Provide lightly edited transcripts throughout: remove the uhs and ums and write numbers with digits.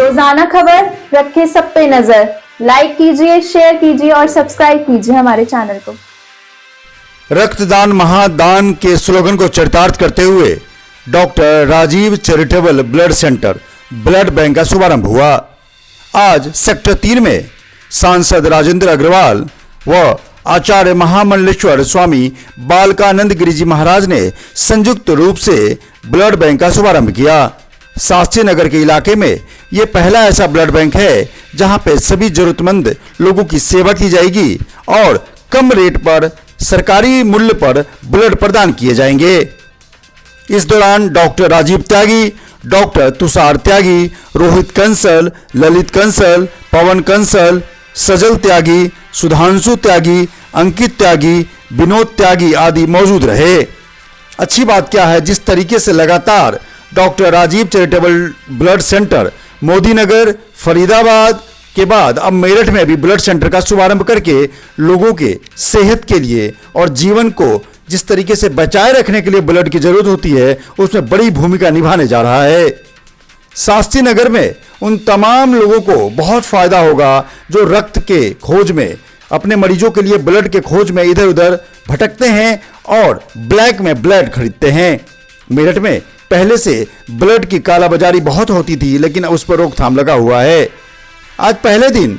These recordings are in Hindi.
रोजाना खबर रखे सब पे नजर। लाइक कीजिए, शेयर कीजिए और सब्सक्राइब कीजिए हमारे चैनल को। रक्तदान महादान के स्लोगन को चरितार्थ करते हुए doctor Rajiv charitable blood centre blood bank का शुभारंभ हुआ। आज सेक्टर 3 में सांसद राजेंद्र अग्रवाल व आचार्य महामंडलेश्वर स्वामी बालकानंद गिरी जी महाराज ने संयुक्त रूप से ब्लड बैंक का शुभारंभ किया। शास्त्री नगर के इलाके में ये पहला ऐसा ब्लड बैंक है जहां पे सभी जरूरतमंद लोगों की सेवा की जाएगी और कम रेट पर सरकारी मूल्य पर ब्लड प्रदान किए जाएंगे। इस दौरान डॉक्टर राजीव त्यागी, डॉक्टर तुषार त्यागी, रोहित कंसल, ललित कंसल, पवन कंसल, सजल त्यागी, सुधांशु त्यागी, अंकित त्यागी, विनोद त्यागी आदि मौजूद रहे। अच्छी बात क्या है, जिस तरीके से लगातार doctor Rajiv charitable blood centre Modi Nagar, Faridabad के बाद अब मेरठ में भी ब्लड सेंटर का शुभारंभ करके लोगों के सेहत के लिए और जीवन को जिस तरीके से बचाए रखने के लिए ब्लड की जरूरत होती है उसमें बड़ी भूमिका निभाने जा रहा है। शास्त्री नगर में उन तमाम लोगों को बहुत फायदा होगा जो रक्त के खोज में, अपने मरीजों के लिए ब्लड के खोज में इधर उधर भटकते हैं और ब्लैक में ब्लड खरीदते हैं। मेरठ में पहले से ब्लड की कालाबाजारी बहुत होती थी, लेकिन उस पर रोकथाम लगा हुआ है। आज पहले दिन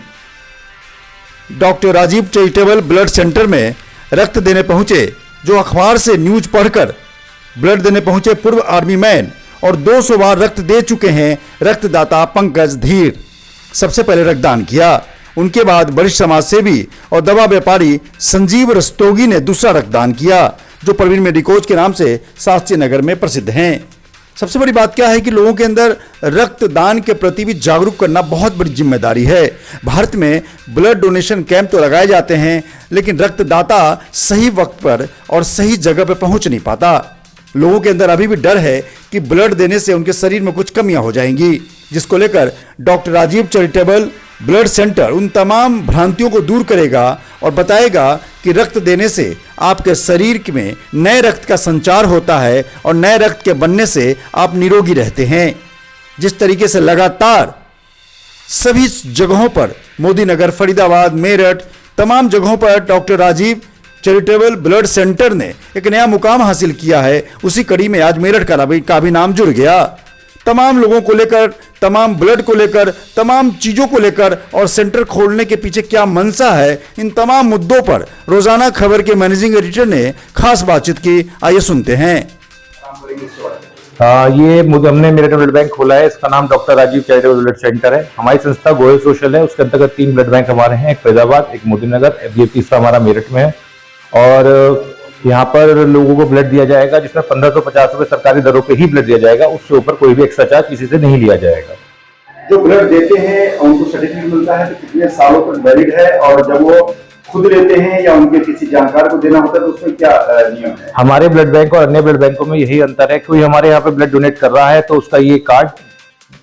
doctor Rajiv charitable blood centre में रक्त देने पहुंचे जो अखबार से न्यूज पढ़कर ब्लड देने पहुंचे पूर्व आर्मी मैन और 200 बार रक्त दे चुके हैं रक्तदाता पंकज धीर। सबसे पहले रक्तदान किया, उनके बाद वरिष्ठ समाज सेवी और दवा व्यापारी संजीव रस्तोगी ने दूसरा रक्तदान किया जो प्रवीण मेडिकोज के नाम से शास्त्री नगर में प्रसिद्ध हैं। सबसे बड़ी बात क्या है कि लोगों के अंदर रक्तदान के प्रति भी जागरूक करना बहुत बड़ी जिम्मेदारी है। भारत में ब्लड डोनेशन कैंप तो लगाए जाते हैं, लेकिन रक्तदाता सही वक्त पर और सही जगह पर पहुंच नहीं पाता। लोगों के अंदर अभी भी डर है कि ब्लड देने से उनके शरीर में कुछ कमियां हो जाएंगी, जिसको लेकर doctor Rajiv charitable blood centre उन तमाम भ्रांतियों को दूर करेगा और बताएगा कि रक्त देने से आपके शरीर में नए रक्त का संचार होता है और नए रक्त के बनने से आप निरोगी रहते हैं। जिस तरीके से लगातार सभी जगहों पर मोदी नगर, फरीदाबाद, मेरठ, तमाम जगहों पर doctor Rajiv charitable blood centre ने एक नया मुकाम हासिल किया है, उसी कड़ी में आज मेरठ का भी नाम जुड़ गया। तमाम लोगों को लेकर, तमाम ब्लड को लेकर, तमाम चीज़ों को लेकर और सेंटर खोलने के पीछे क्या मंशा है, इन तमाम मुद्दों पर रोजाना खबर के मैनेजिंग एडिटर ने खास बातचीत की। आइए सुनते हैं। ये हमने मेरठ ब्लड बैंक खोला है, इसका नाम doctor Rajiv charitable blood centre है। हमारी संस्था गोयल सोशल है, उसके अंतर्गत 3 ब्लड बैंक हमारे हैं, एक फरीदाबाद, एक मोदी नगर, ये तीसरा हमारा मेरठ में है। और यहाँ पर लोगों को ब्लड दिया जाएगा जिसमें 1550 रुपये सरकारी दरों पे ही ब्लड दिया जाएगा, उससे ऊपर कोई भी एक्स्ट्रा चार्ज किसी से नहीं लिया जाएगा। जो ब्लड देते हैं उनको सर्टिफिकेट मिलता है तो कितने सालों तक वैलिड है, और जब वो खुद लेते हैं या उनके किसी जानकार को देना होता है तो उसमें क्या नियम है? हमारे ब्लड बैंक और अन्य ब्लड बैंकों में यही अंतर है, कोई हमारे यहाँ पे ब्लड डोनेट कर रहा है तो उसका ये कार्ड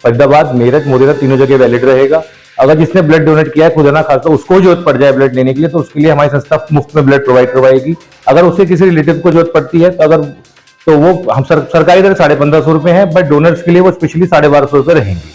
फरीदाबाद, मेरठ, मोदी नगर तीनों जगह वैलिड रहेगा। अगर जिसने ब्लड डोनेट किया है खुद ना खास तो उसको जरूरत पड़ जाए ब्लड लेने के लिए तो उसके लिए हमारी संस्था मुफ्त में ब्लड प्रोवाइड करवाएगी। अगर उससे किसी रिलेटिव को जरूरत पड़ती है तो वो हम सरकारी दर 1550 रुपए है, बट डोनर्स के लिए वो स्पेशली 1250 रुपए रहेंगी।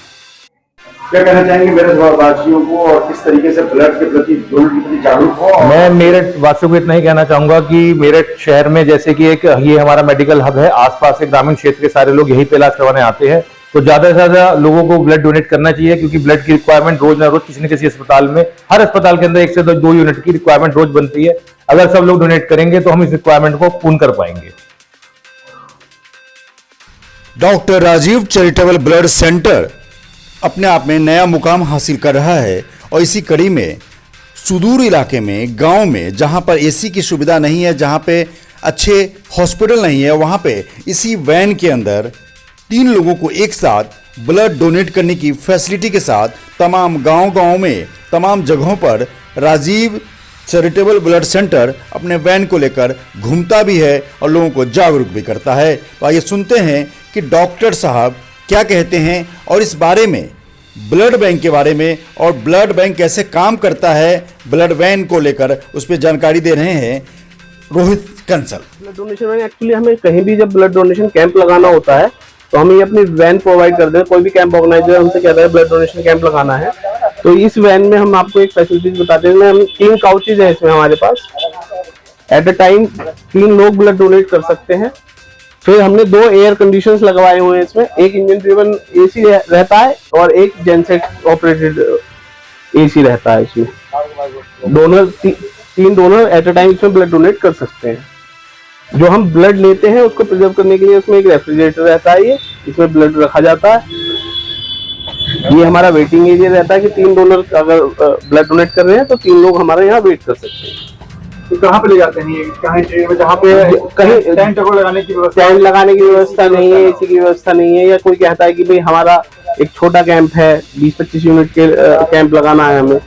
क्या कहना चाहेंगे मेरठ वासियों को और किस तरीके से ब्लड के प्रति, ब्लड के प्रति जागरूक हो? मैं मेरठ वासियों को इतना ही कहना चाहूंगा कि मेरठ शहर में जैसे कि एक ये हमारा मेडिकल हब है, आसपास के ग्रामीण क्षेत्र के सारे लोग यही पे इलाज करवाने आते हैं, तो ज्यादा से ज्यादा लोगों को ब्लड डोनेट करना चाहिए क्योंकि ब्लड की रिक्वायरमेंट रोज ना रोज किसी न किसी अस्पताल में, हर अस्पताल के अंदर 1 से 2 यूनिट की रिक्वायरमेंट रोज बनती है। अगर सब लोग डोनेट करेंगे तो हम इस रिक्वायरमेंट को पूर्ण कर पाएंगे। Doctor Rajiv charitable blood centre अपने आप में नया मुकाम हासिल कर रहा है और इसी कड़ी में सुदूर इलाके में, गांव में, जहां पर एसी की सुविधा नहीं है, जहां पे अच्छे हॉस्पिटल नहीं है, वहां पे इसी वैन के अंदर 3 लोगों को एक साथ ब्लड डोनेट करने की फैसिलिटी के साथ तमाम गांव में, तमाम जगहों पर राजीव चैरिटेबल ब्लड सेंटर अपने वैन को लेकर घूमता भी है और लोगों को जागरूक भी करता है। तो आइए सुनते हैं कि डॉक्टर साहब क्या कहते हैं और इस बारे में, ब्लड बैंक के बारे में और ब्लड बैंक कैसे काम करता है ब्लड वैन को लेकर, उस पर जानकारी दे रहे हैं रोहित कंसल। ब्लड डोनेशन में एक्चुअली हमें कहीं भी जब ब्लड डोनेशन कैंप लगाना होता है तो हम ये अपनी वैन प्रोवाइड कर दें। कोई भी कैंप ऑर्गेनाइजर हमसे कहता है ब्लड डोनेशन कैंप लगाना है, तो इस वैन में हम आपको एक फैसिलिटीज बताते हैं। हम 3 काउचेज है इसमें हमारे पास, एट अ टाइम 3 लोग ब्लड डोनेट कर सकते हैं। फिर हमने 2 एयर कंडीशंस लगवाए हुए हैं इसमें, एक इंजन ड्रिवन एसी रहता है और एक जेनसेट ऑपरेटेड एसी रहता है। इसमें donor 3 donor at a time इसमें ब्लड डोनेट कर सकते हैं। जो हम ब्लड लेते हैं उसको प्रिजर्व करने के लिए उसमें एक रेफ्रिजरेटर रहता है, ये इसमें ब्लड रखा जाता है। ये हमारा वेटिंग एरिया रहता है कि 3 डोनर अगर ब्लड डोनेट कर रहे हैं तो 3 लोग हमारे यहाँ वेट कर सकते हैं। तो कहाँ पे ले जाते हैं ये? कहीं जहाँ पे कहीं टेंट लगाने की व्यवस्था, टेंट लगाने की व्यवस्था नहीं है, एसी की व्यवस्था नहीं है, या कोई कहता है कि भाई हमारा एक छोटा कैंप है, 20-25 यूनिट के कैंप लगाना है हमें,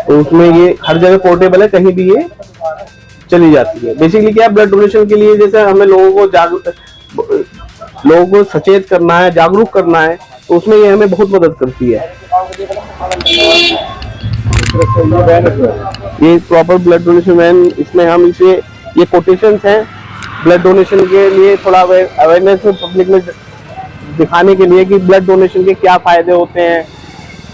तो उसमें ये हर जगह पोर्टेबल है, कहीं भी ये चली जाती है। बेसिकली क्या ब्लड डोनेशन के लिए जैसे हमें लोगों को सचेत करना है, जागरूक करना है, तो उसमें ये हमें बहुत मदद करती है। ये प्रॉपर ब्लड डोनेशन वैन, इसमें हम इसे ये कोटेशंस हैं ब्लड डोनेशन के लिए, थोड़ा अवेयरनेस पब्लिक में दिखाने के लिए कि ब्लड डोनेशन के क्या फायदे होते हैं।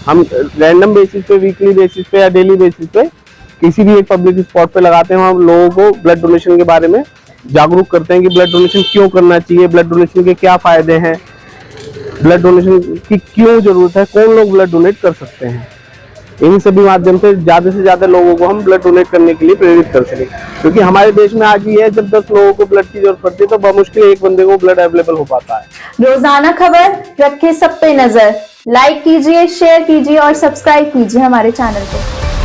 हम रैंडम बेसिस पे, वीकली बेसिस पे या डेली बेसिस पे किसी भी एक पब्लिक स्पॉट पे लगाते हैं, हम लोगों को ब्लड डोनेशन के बारे में जागरूक करते हैं कि ब्लड डोनेशन क्यों करना चाहिए, ब्लड डोनेशन के क्या फायदे हैं, ब्लड डोनेशन की क्यों जरूरत है, कौन लोग ब्लड डोनेट कर सकते हैं। इन सभी माध्यम से ज्यादा लोगों को हम ब्लड डोनेट करने के लिए प्रेरित कर सकें, क्योंकि हमारे देश में आज ये है जब 10 लोगों को ब्लड की जरूरत पड़ती है तो बमुश्किल एक बंदे को ब्लड अवेलेबल हो पाता है। रोजाना खबर रखे सब पे नजर, लाइक कीजिए, शेयर कीजिए और सब्सक्राइब कीजिए हमारे चैनल को।